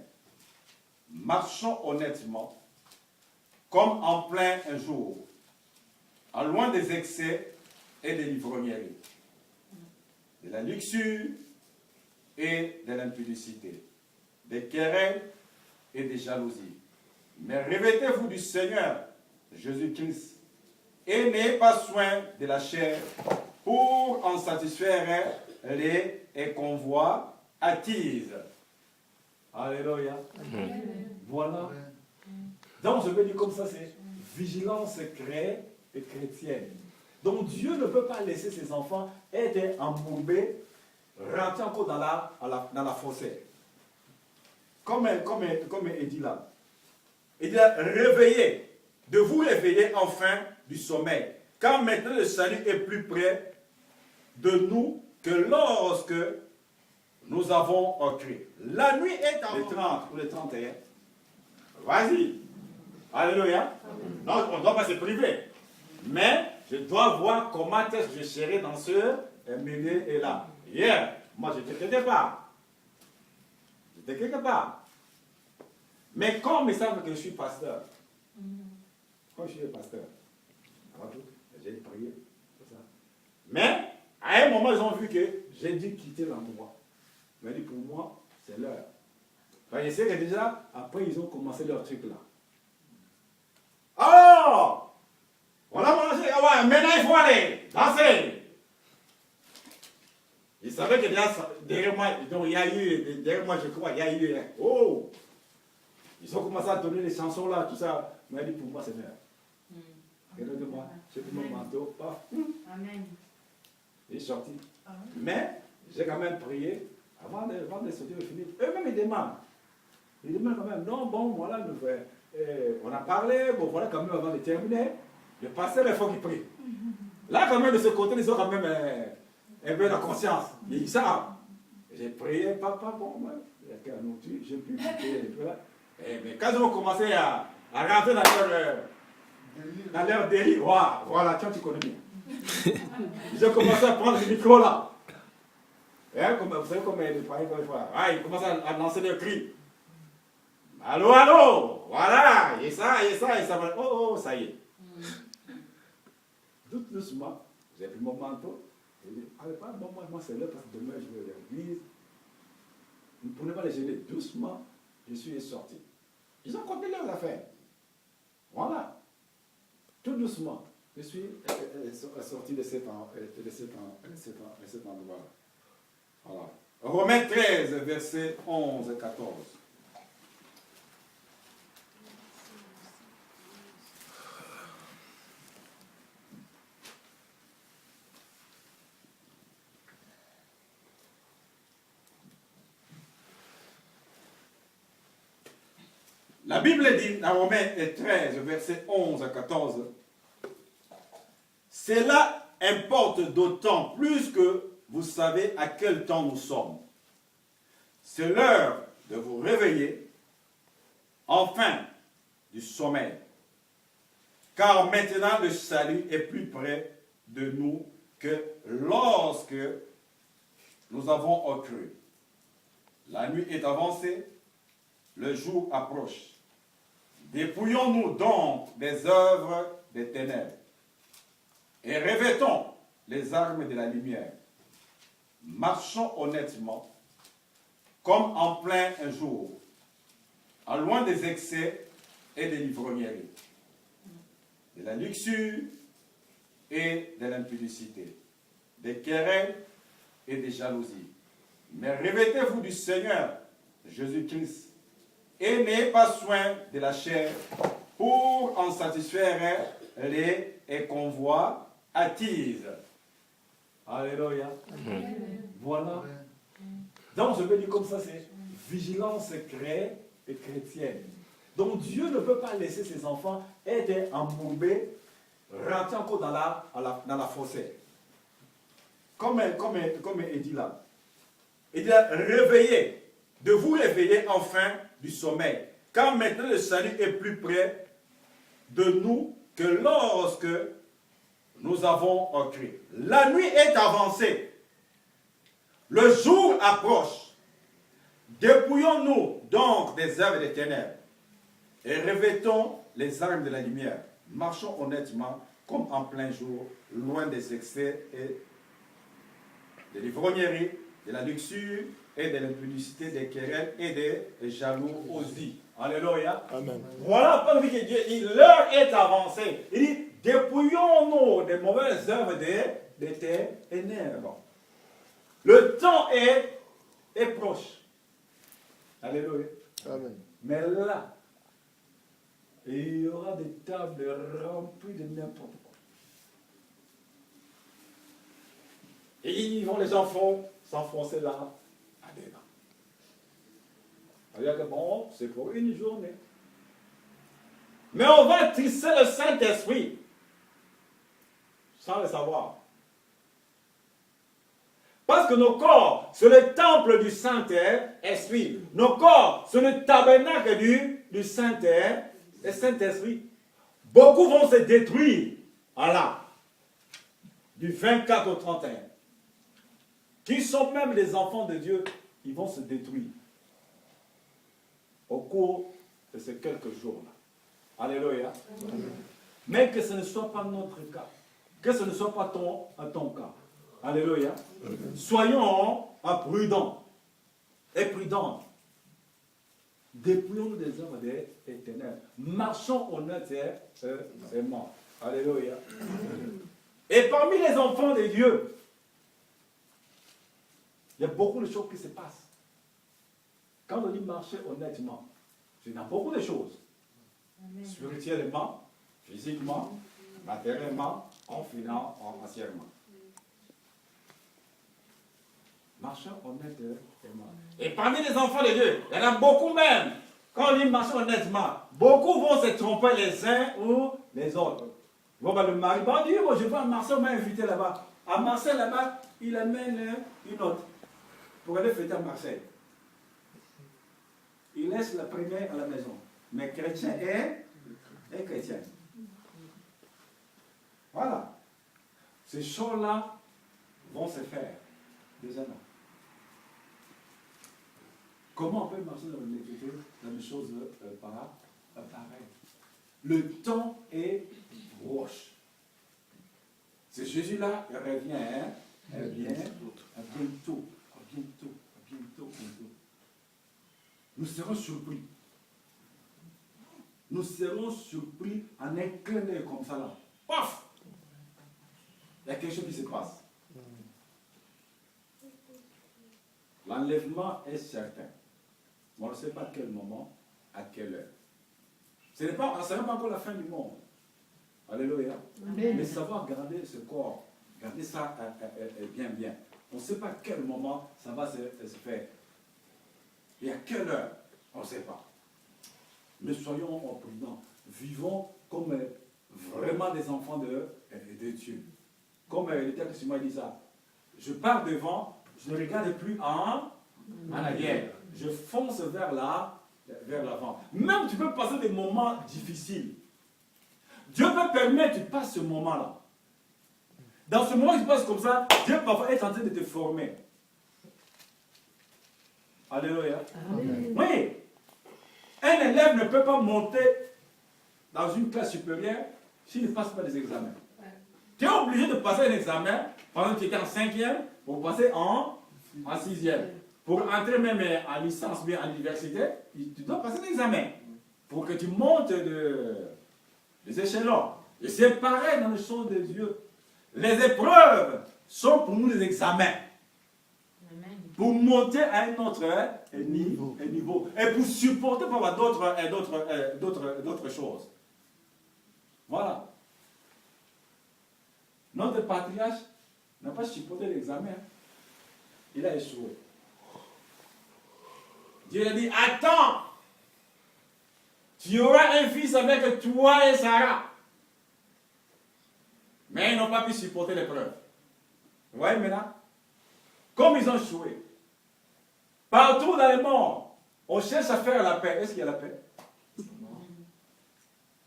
Marchons honnêtement, comme en plein jour, en loin des excès et des l'ivrognerie, de la luxure et de l'impudicité, des querelles et des jalousies. Mais revêtez-vous du Seigneur Jésus-Christ et n'ayez pas soin de la chair pour en satisfaire les convoits acquises. Alléluia. Voilà. Donc je vais dire comme ça, c'est vigilance chrétienne. Donc Dieu ne peut pas laisser ses enfants être embourbés, rentrer encore dans la fossée. Comme il dit là. Il dit là, réveillez, de vous réveiller enfin du sommeil. Car maintenant le salut est plus près de nous que lorsque nous avons cru. La nuit est en les 30 ou les 31. Vas-y. Alléluia. Non, on ne doit pas se priver. Mais je dois voir comment est-ce que je serai dans ce milieu et là. Hier, moi j'étais quelque part. J'étais quelque part. Mais comme ils savent que je suis pasteur, comme je suis pasteur, avant tout, j'ai prié, tout ça. Mais, à un moment, ils ont vu que j'ai dû quitter l'endroit. Ils m'ont dit, pour moi, c'est l'heure. Je sais que déjà, après, ils ont commencé leur truc là. Alors, on a mangé, ah ouais, maintenant il faut aller, danser. Ils savaient que déjà, derrière moi, donc, il y a eu, derrière moi, je crois, il y a eu, oh, ils ont commencé à donner les chansons là, tout ça. Mais il dit, pour moi, c'est l'heure. Regardez-moi, j'ai pris mon manteau, paf. Amen. Il est sorti. Mais, j'ai quand même prié, avant de sortir de finir. Eux-mêmes, ils demandent. Ils demandent quand même, non, bon, voilà, on a parlé, bon, voilà, quand même, avant de terminer, le pasteur, il faut qu'il prie. Là, quand même, de ce côté, ils ont quand même un peu la conscience. Ils savent. J'ai prié, papa, bon, moi, j'ai pu prier, mais quand ils ont commencé à rentrer dans leur délire, voilà, tu connais bien. Ils ont commencé à prendre le micro là. Vous savez comment ils parlent comme fois. Ils commencent à lancer des cris. Allô, allô, voilà, et ça, oh, ça y est. Tout doucement, j'ai pris mon manteau. J'ai dit, allez, pas bon, moi c'est là parce que demain je vais à l'église. Ne prenez pas les gêner. Doucement, je suis sorti. Ils ont compté leurs affaires. Voilà. Tout doucement, je suis sorti de cet endroit. Voilà. Romains 13, versets 11 et 14. La Bible dit dans Romains 13, versets 11 à 14, cela importe d'autant plus que vous savez à quel temps nous sommes. C'est l'heure de vous réveiller, enfin, du sommeil. Car maintenant le salut est plus près de nous que lorsque nous avons cru. La nuit est avancée, le jour approche. Dépouillons-nous donc des œuvres des ténèbres et revêtons les armes de la lumière. Marchons honnêtement, comme en plein jour, en loin des excès et des l'ivrognerie, de la luxure et de l'impudicité, des querelles et des jalousies. Mais revêtez-vous du Seigneur Jésus-Christ et n'ayez pas soin de la chair pour en satisfaire les convoitises. Alléluia. Voilà. Donc je veux dire comme ça, c'est vigilance chrétienne. Donc Dieu ne peut pas laisser ses enfants être embourbés, rentrer encore dans la fossée. Comme il dit là. Il dit réveillez, de vous réveiller enfin du sommeil. Car maintenant le salut est plus près de nous que lorsque nous avons cru. La nuit est avancée. Le jour approche. Dépouillons-nous donc des œuvres des ténèbres et revêtons les armes de la lumière. Marchons honnêtement comme en plein jour, loin des excès et de l'ivrognerie, de la luxure et de l'impudicité, des querelles et des jalousies. Alléluia. Amen. Voilà pourquoi que Dieu dit, l'heure est avancée. Il dit, dépouillons-nous des mauvaises œuvres des ténèbres. Le temps est proche. Alléluia. Amen. Mais là, il y aura des tables remplies de n'importe quoi. Et les gens vont s'enfoncer là, à dedans. C'est-à-dire que bon, c'est pour une journée. Mais on va trisser le Saint-Esprit, sans le savoir. Parce que nos corps, c'est le temple du Saint-Esprit. Nos corps, c'est le tabernacle du Saint-Esprit. le Saint-Esprit, beaucoup vont se détruire. Voilà. Du 24 au 31. Qui sont même les enfants de Dieu, ils vont se détruire. Au cours de ces quelques jours-là. Alléluia. Mais que ce ne soit pas notre cas. Que ce ne soit pas ton cas. Alléluia. Soyons prudents et prudentes. Dépouillons-nous des œuvres des ténèbres. Marchons honnêtement. Alléluia. Et parmi les enfants de Dieu, il y a beaucoup de choses qui se passent. Quand on dit marcher honnêtement, c'est dans beaucoup de choses. Amen. Spirituellement, physiquement, matériellement, financièrement. Marchons honnêtement. Et parmi les enfants de Dieu, il y en a beaucoup même. Quand on dit marcher honnêtement, beaucoup vont se tromper les uns ou les autres. Bon, ben, le mari va dire, je vais à Marseille, on m'a invité là-bas. À Marseille, là-bas, il amène une autre pour aller fêter à Marseille. Il laisse la première à la maison. Mais chrétien est chrétien. Voilà. Ces choses-là vont se faire. Deuxièmement. Comment on peut marcher dans l'iniquité dans des choses pareilles? Le temps est proche. C'est Jésus-là, il revient, bientôt. Nous serons surpris. Nous serons surpris en un clin d'œil comme ça là. Paf! Il y a quelque chose qui se passe. L'enlèvement est certain. Mais on ne sait pas à quel moment, à quelle heure. Ce n'est pas encore la fin du monde. Alléluia. Amen. Mais savoir garder ce corps, garder ça bien. On ne sait pas à quel moment ça va se faire. Et à quelle heure, on ne sait pas. Mais soyons prudents. Vivons comme vraiment des enfants de Dieu. Comme le texte m'a dit ça. Je pars devant, je ne regarde plus en arrière. Je fonce vers l'avant. Même tu peux passer des moments difficiles. Dieu peut permettre que tu passes ce moment-là. Dans ce moment qui se passe comme ça, Dieu parfois est en train de te former. Alléluia. Amen. Oui. Un élève ne peut pas monter dans une classe supérieure s'il ne passe pas des examens. Tu es obligé de passer un examen pendant que tu étais en 5e pour passer en 6e. Pour entrer même en licence, bien en université, tu dois passer un examen pour que tu montes des échelons. Et c'est pareil dans les choses de Dieu. Les épreuves sont pour nous des examens. Amen. Pour monter à un autre niveau. Et pour supporter parfois d'autres choses. Voilà. Notre patriarche n'a pas supporté l'examen. Il a échoué. Dieu a dit, attends, tu auras un fils avec toi et Sarah. Mais ils n'ont pas pu supporter l'épreuve. Vous voyez maintenant? Comme ils ont échoué. Partout dans le monde, on cherche à faire la paix. Est-ce qu'il y a la paix? Il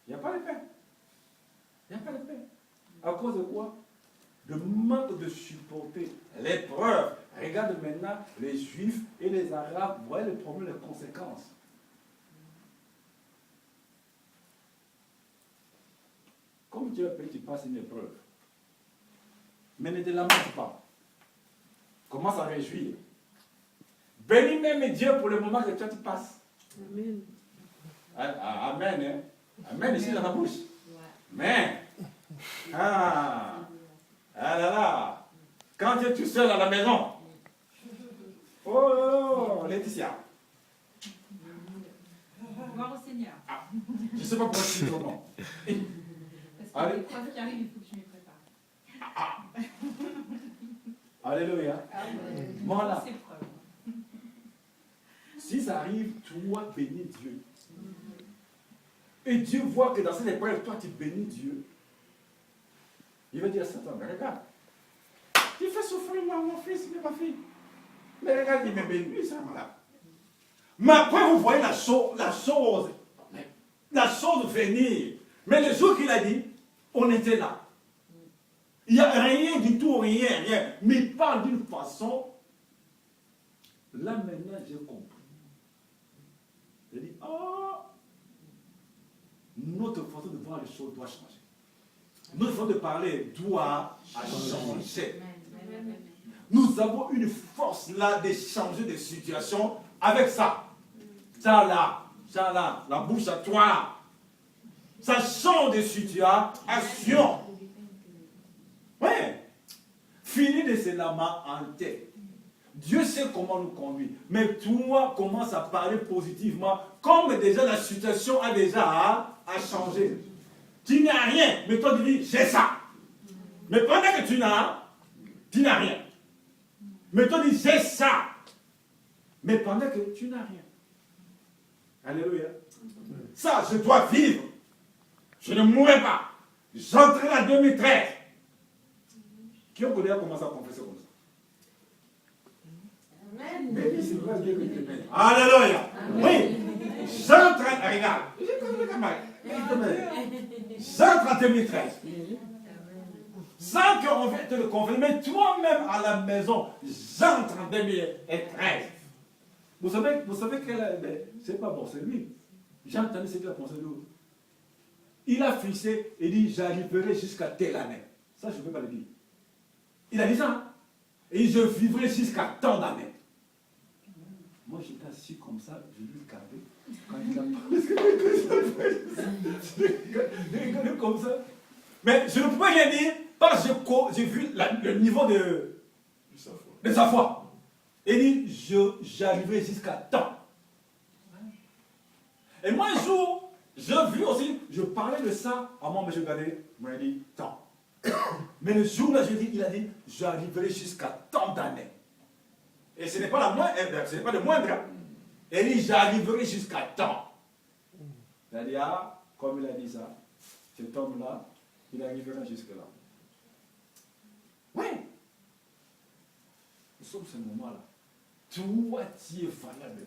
n'y a pas de paix. Il n'y a pas de paix. À cause de quoi? Le manque de supporter l'épreuve. Regarde maintenant les Juifs et les Arabes. Vous voyez le problème, les conséquences. Comme Dieu a pris, tu passes une épreuve. Mais ne te lamente pas. Commence à réjouir. Bénis même Dieu pour le moment que toi tu passes. Amen. Amen. Hein? Amen ici dans la bouche. Ouais. Mais, ah là là, quand tu es tout seul à la maison, oh, Laetitia, Gloire au Seigneur. je ne sais pas pourquoi tu dis ton nom. Parce que les preuves qui arrivent, il faut que je m'y prépare. Alléluia. Amen. Voilà. C'est preuve. Si ça arrive, toi bénis Dieu. Et Dieu voit que dans cette épreuve, toi tu bénis Dieu. Il va dire à Satan, mais regarde, tu fais souffrir mon fils, mais ma fille. Mais regarde, il me bénit, ça, voilà. Mais après, vous voyez la chose. Mais la chose venir. Mais le jour qu'il a dit, on était là. Il n'y a rien du tout, rien. Mais il parle d'une façon. Là maintenant, j'ai compris. Il dit, notre façon de voir les choses doit changer. Notre façon de parler doit changer. Nous avons une force là de changer de situation avec ça. Ça là, la bouche à toi. Ça change de situation. Ouais. Fini de se lamenter. Dieu sait comment nous conduire. Mais toi, commence à parler positivement. Comme déjà la situation a déjà changé. Tu n'as rien. Mais toi, tu dis, j'ai ça. Mais pendant que tu n'as rien. Mais toi, tu dis, j'ai ça. Mais pendant que tu n'as rien. Alléluia. Ça, je dois vivre. Je ne mourrai pas. J'entrerai en 2013. Qui ont déjà commencé à confesser comme ça? Amen. Mais c'est vrai, Dieu que tu m'aides. Alléluia. Oui. J'entre en... Regarde. Je connais le camarade. J'entre en 2013. Sans qu'on vienne te le confirmer, toi-même à la maison, j'entre en 2013. Vous savez qu'elle c'est pas bon, c'est lui. J'ai entendu ce qu'il a pensé de nous. Il a fixé et dit, j'arriverai jusqu'à telle année. Ça, je ne peux pas le dire. Il a dit ça. Hein? Et je vivrai jusqu'à tant d'années. Moi, j'étais assis comme ça, je lui ai regardé. Quand il a parlé, comme ça. Mais je ne pouvais rien dire parce que j'ai vu le niveau de sa foi. Il dit, j'arriverai jusqu'à temps. Et moi, un jour, j'ai vu aussi, je parlais de ça à mon monsieur Gadé, il m'a dit, tant. Mais le jour-là, il a dit, j'arriverai jusqu'à tant d'années. Et ce n'est pas ce n'est pas le moindre. Hein. Il dit, j'arriverai jusqu'à temps. Il a dit, comme il a dit ça, cet homme-là, il arrivera jusque-là. Oui. Nous sommes ce moment-là. Toi, tu es valable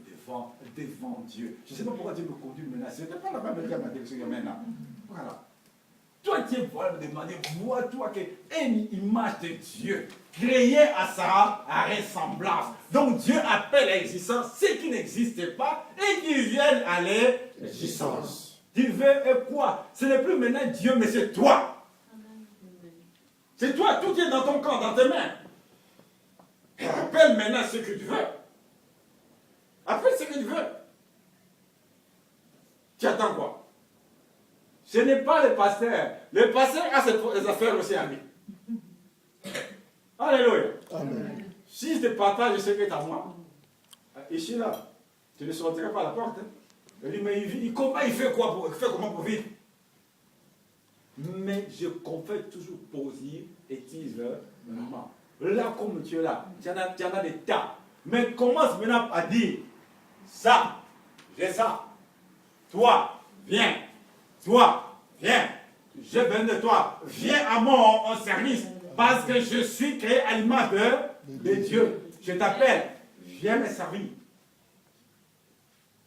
devant Dieu. Je ne sais pas pourquoi Dieu me conduit maintenant. Ce n'était pas la même chose que ce maintenant. Voilà. Toi, tu es valable devant Dieu. Vois-toi qu'une image de Dieu créée à sa ressemblance. Donc Dieu appelle à l'existence ce qui n'existe pas et qui vient à l'existence. Tu veux quoi? Ce n'est plus maintenant Dieu, mais c'est toi. C'est toi, tout est dans ton corps, dans tes mains. Et appelle maintenant ce que tu veux. Appelle ce que tu veux. Tu attends quoi? Ce n'est pas le pasteur. Le pasteur a ses affaires aussi à lui. Alléluia. Amen. Si je te partage ce qui est à moi, ici là, tu ne sortiras pas à la porte. Hein. Il dit, mais comment il fait quoi comment pour vivre? Mais je confesse toujours positivement. Là, comme tu es là, tu en as des tas. Mais commence maintenant à dire, ça, j'ai ça. Toi, viens. Toi, viens. Je viens de toi. Viens à mon service. Parce que je suis créé à l'image de Dieu. Je t'appelle. Viens me servir.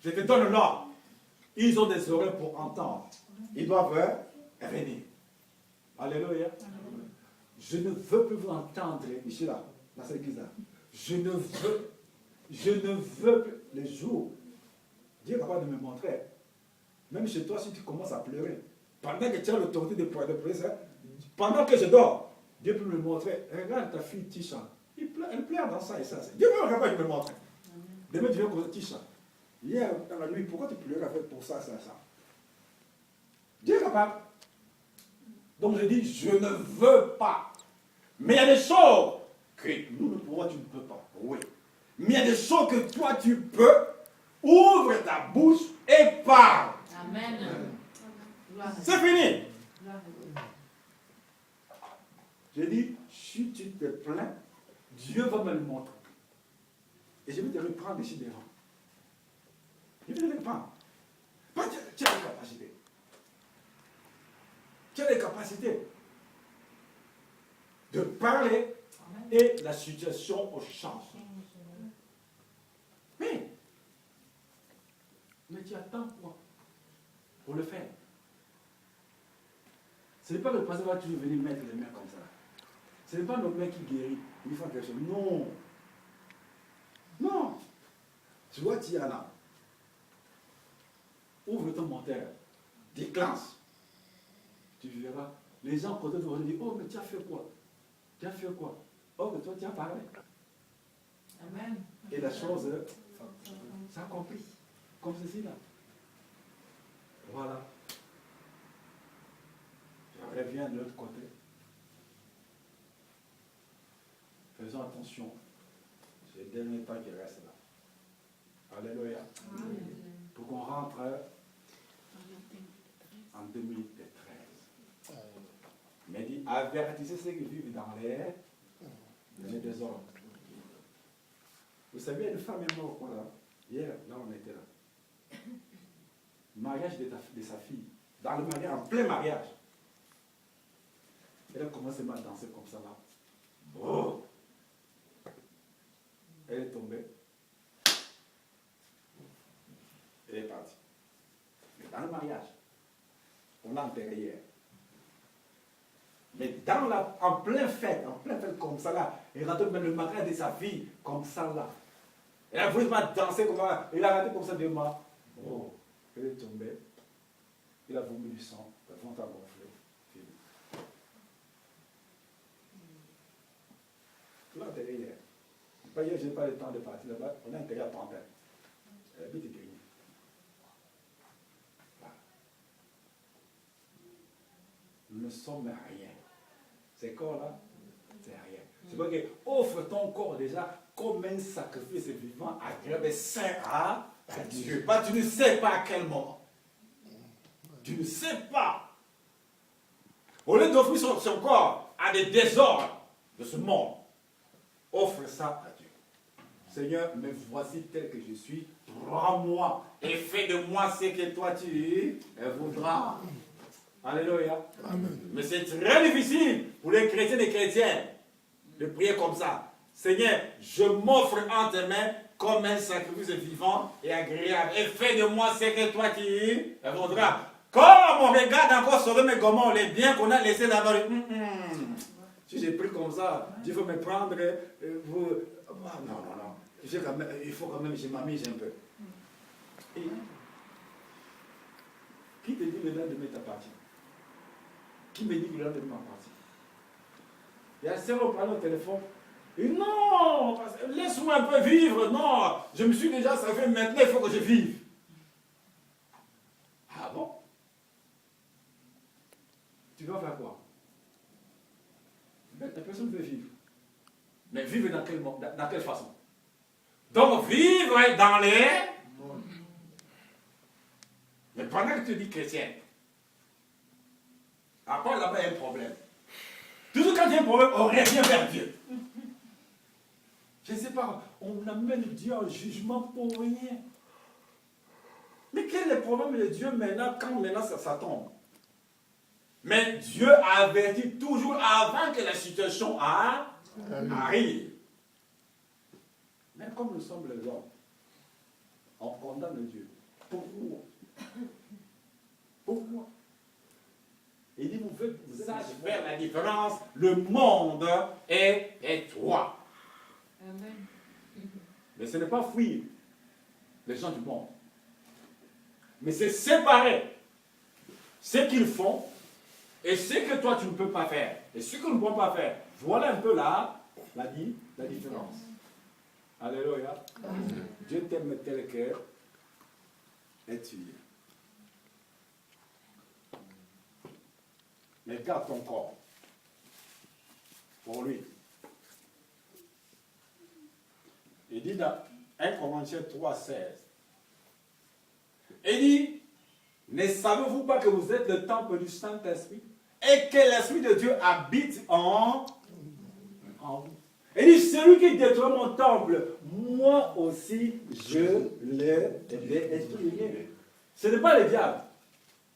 Je te donne l'ordre. Ils ont des oreilles pour entendre. Ils doivent venir. Alléluia. Je ne veux plus vous entendre ici là, dans cette église là. Je ne veux plus les jours. Dieu est capable de me montrer. Même chez toi, si tu commences à pleurer, pendant que tu as l'autorité de pleurer, pendant que je dors, Dieu peut me montrer. Regarde ta fille Tisha. Elle pleure dans ça et ça. Dieu peut me capable de me montrer. Demain, tu viens comme Tisha. Hier, dans la nuit, pourquoi tu pleures pour ça, ça, ça? Dieu est capable. Donc je dis, je ne veux pas. Mais il y a des choses que nous ne pouvons, tu ne peux pas. Oui. Mais il y a des choses que toi tu peux. Ouvre ta bouche et parle. Amen. C'est fini. Je dis, si tu te plains, Dieu va me le montrer. Et je vais te reprendre ici devant. Je vais te reprendre. Tu as des capacités. Tu as des capacités de parler et la situation change. Mais tu attends quoi? pour le faire. Ce n'est pas que le pasteur va toujours venir mettre les mains comme ça. Ce n'est pas notre main qui guérit. Il faut quelque chose. Non. Non. Tu vois, Tiana, ouvre ton moteur. Déclenche. Tu verras. Les gens côté vont dire, oh, mais tu as fait quoi? Tu as fait quoi? Oh, mais toi, tu as parlé. Amen. Et la chose s'accomplit. Comme ceci là. Voilà. Je reviens de l'autre côté. Faisons attention. C'est le dernier temps qui reste là. Alléluia. Pour qu'on rentre en 2013. Mais il dit, avertissez ceux qui vivent dans les désordres. Vous savez, une femme est morte, quoi, là. Hier, là, on était là. Mariage de sa fille. Dans le mariage, en plein mariage. Elle a commencé à danser comme ça, là. Oh! Elle est tombée. Elle est partie. Mais dans le mariage, on l'a enterré hier. Mais en plein fête comme ça là, il rentre même le mariage de sa fille comme ça là. Elle a voulu danser comme ça, il a rentré comme ça de moi. Oh, elle est tombée. Il a vomi du sang, le ventre a gonflé. Fini. Tout l'a enterré hier. Pas hier, je n'ai pas le temps de partir là-bas, on a enterré à Pantin. Elle habite Grigny. Voilà. Nous ne sommes rien. Ces corps-là, c'est rien. C'est pas que offre ton corps déjà comme un sacrifice vivant, agréable et saint à Dieu. Pas, tu ne sais pas à quel moment. Tu ne sais pas. Au lieu d'offrir son corps à des désordres de ce monde, offre ça à Dieu. Seigneur, me voici tel que je suis. Prends-moi et fais de moi ce que toi tu voudras. Alléluia. Amen. Mais c'est très difficile pour les chrétiens et les chrétiennes de prier comme ça. Seigneur, je m'offre en tes mains comme un sacrifice vivant et agréable. Et fais de moi ce que toi tu voudras. Comme on regarde encore Sodome et Gomorrhe, les biens qu'on a laissés là-bas. Si j'ai pris comme ça, Dieu veut me prendre. Non. Il faut quand même, je m'amuse un peu. Et, qui te dit le lendemain t'appartient? Qui me dit que le lendemain m'appartient? Il y a un parle au téléphone. Et non, laisse-moi un peu vivre. Non, je me suis déjà sacrifié, maintenant il faut que je vive. Ah bon? Tu vas faire quoi? La personne veut vivre. Mais vivre dans quelle façon? Donc vivre dans les... Mais pendant que tu dis chrétien, après là-bas il y a un problème. Toujours quand il y a un problème, on revient vers Dieu. Je ne sais pas, on amène Dieu en jugement pour rien. Mais quel est le problème de Dieu maintenant, quand maintenant ça tombe? Mais Dieu a averti toujours avant que la situation arrive. Même comme nous sommes les hommes, on condamne Dieu. Pourquoi? Pourquoi? Il dit, vous savez faire la différence, le monde est toi. Amen. Mais ce n'est pas fuir les gens du monde. Mais c'est séparer ce qu'ils font et ce que toi tu ne peux pas faire. Et ce que nous ne pouvons pas faire. Voilà un peu là la différence. Alléluia. Dieu t'aime tel que es-tu. Mais garde ton corps pour lui. Il dit dans 1 Corinthiens 3,16. Il dit, ne savez-vous pas que vous êtes le temple du Saint-Esprit et que l'Esprit de Dieu habite en vous? Il dit, celui qui détruit mon temple, moi aussi je le détruirai. Ce n'est pas le diable.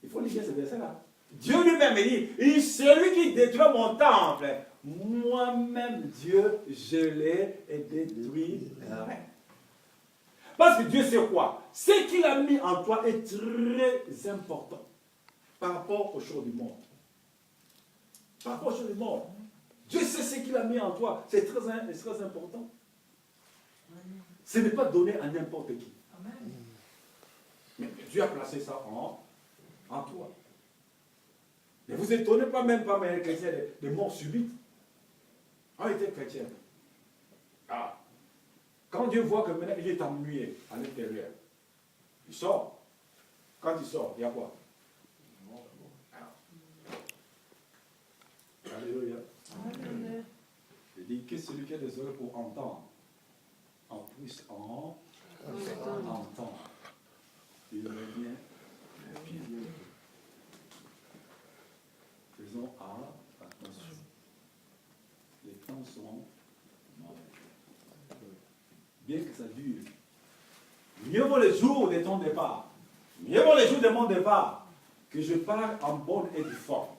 Il faut lire ce verset-là. Dieu lui-même il dit, celui qui détruit mon temple, moi-même Dieu, je l'ai détruirai. Parce que Dieu sait quoi? Ce qu'il a mis en toi est très important par rapport aux choses du monde. Par rapport aux choses du monde. Dieu sait ce qu'il a mis en toi. C'est très important. Ce n'est pas donné à n'importe qui. Mais Dieu a placé ça en toi. Ne vous étonnez pas même pas, mais les chrétiens, des morts subites. On était chrétien. Ah. Quand Dieu voit que maintenant il est ennuyé à l'intérieur, il sort. Quand il sort, il y a quoi? Alléluia. Il dit que celui qui a des oreilles pour entendre, en puisse entendre. Il revient bien. Faisons attention. Les temps sont mauvais. Bien que ça dure. Mieux vaut les jours de ton départ. Mieux vaut les jours de mon départ que je pars en bonne et due forme.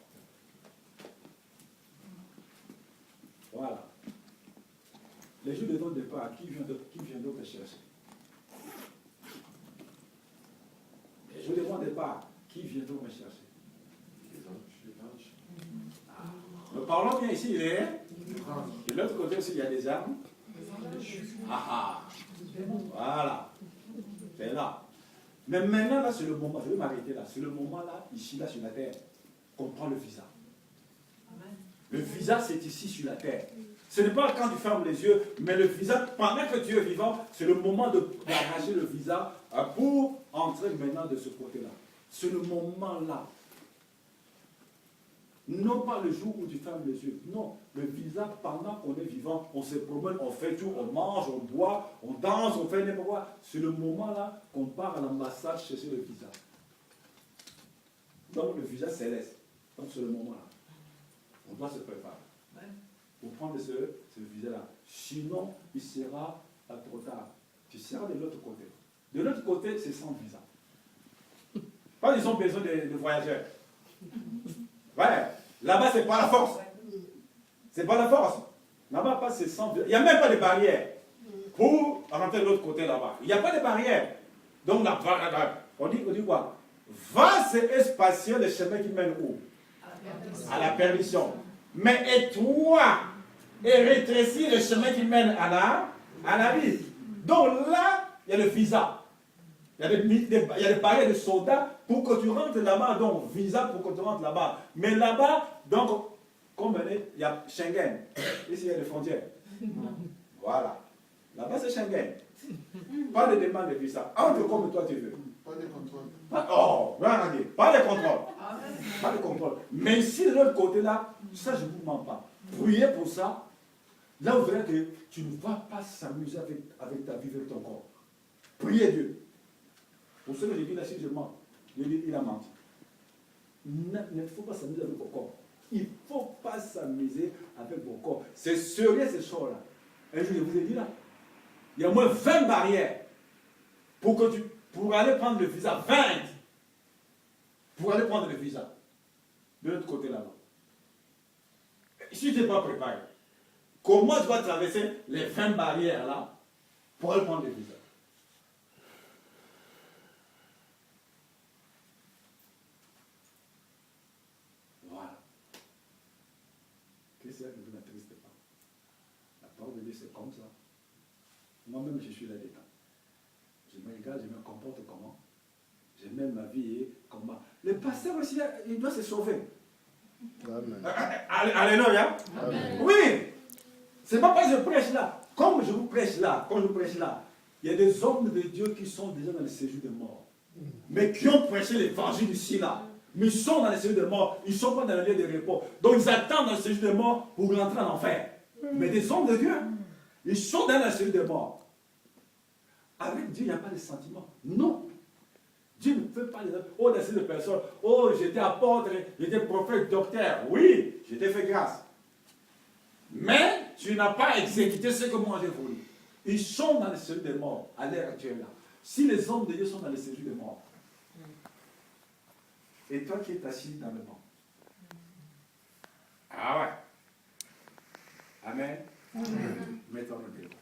Voilà. Les jours de ton départ, qui vient donc te chercher? Les jours de mon départ, qui vient donc me chercher? Nous parlons bien ici, de l'autre côté aussi, il y a des armes. Voilà. C'est là. Mais maintenant, là, c'est le moment, je vais m'arrêter là, c'est le moment là, ici, là, sur la terre, qu'on prend le visa. Le visa, c'est ici, sur la terre. Ce n'est pas quand tu fermes les yeux, mais le visa, pendant que tu es vivant, c'est le moment d'arracher le visa pour entrer maintenant de ce côté-là. C'est le moment là. Non pas le jour où tu fermes les yeux. Non, le visa, pendant qu'on est vivant, on se promène, on fait tout, on mange, on boit, on danse, on fait n'importe quoi. C'est le moment là qu'on part à l'ambassade chercher le visa. Donc le visa céleste. Donc c'est le moment là. On doit se préparer. Pour prendre ce visa-là. Sinon, il sera trop tard. Tu seras de l'autre côté. De l'autre côté, c'est sans visa. Pas ils ont besoin de voyageurs. Ouais. Là-bas, c'est pas la force. C'est pas la force. Là-bas, c'est sans visa. Il n'y a même pas de barrière pour rentrer de l'autre côté là-bas. Il n'y a pas de barrière. Donc, on dit quoi? Vaste et spacieux le chemin qui mène où? À la perdition. Mais étroit et rétréci le chemin qui mène à la vie. Donc là, il y a le visa. Il y a des barrières de soldats pour que tu rentres là-bas. Donc, visa pour que tu rentres là-bas. Mais là-bas, donc, comme il y a Schengen. Ici, il y a des frontières. Voilà. Là-bas, c'est Schengen. Pas de demande de visa. Entre comme toi tu veux. Pas de contrôle. Pas de contrôle. Pas de contrôle. Mais ici, de l'autre côté là, ça je ne vous mens pas. Priez pour ça. Là, vous verrez que tu ne vas pas s'amuser avec ta vie, avec ton corps. Priez Dieu. Pour ce que j'ai dit là, si je mens, il a menti. Il ne faut pas s'amuser avec vos corps. Il ne faut pas s'amuser avec vos corps. C'est sérieux ces choses-là. Un jour, je vous ai dit là, il y a au moins 20 barrières pour aller prendre le visa. 20 pour aller prendre le visa. De l'autre côté là-bas. Si tu n'es pas préparé, comment tu vas traverser les 20 barrières là pour aller prendre le visa? Voilà. Qu'est-ce que vous n'attristez pas? La parole de Dieu, c'est comme ça. Moi-même, je suis là-dedans. Je me regarde, je me comporte comment? Je mène ma vie et comment? Le pasteur aussi, il doit se sauver. Amen. Alléluia. Amen. Oui. C'est pas parce que je prêche là. Comme je vous prêche là, il y a des hommes de Dieu qui sont déjà dans le séjour de mort. Mais qui ont prêché l'évangile ici là. Mais ils sont dans le séjour de mort. Ils ne sont pas dans le lieu de repos. Donc ils attendent dans le séjour de mort pour rentrer en enfer. Mais des hommes de Dieu, ils sont dans le séjour de mort. Avec Dieu, il n'y a pas de sentiment. Non. Dieu ne fait pas laisser de personnes. Oh, j'étais apôtre, j'étais prophète, docteur. Oui, je t'ai fait grâce. Mais tu n'as pas exécuté ce que moi j'ai voulu. Ils sont dans le séjour des morts à l'heure actuelle. Si les hommes de Dieu sont dans le séjour des morts, et toi qui es assis dans le banc. Ah ouais. Amen. Amen. Mettons-nous debout.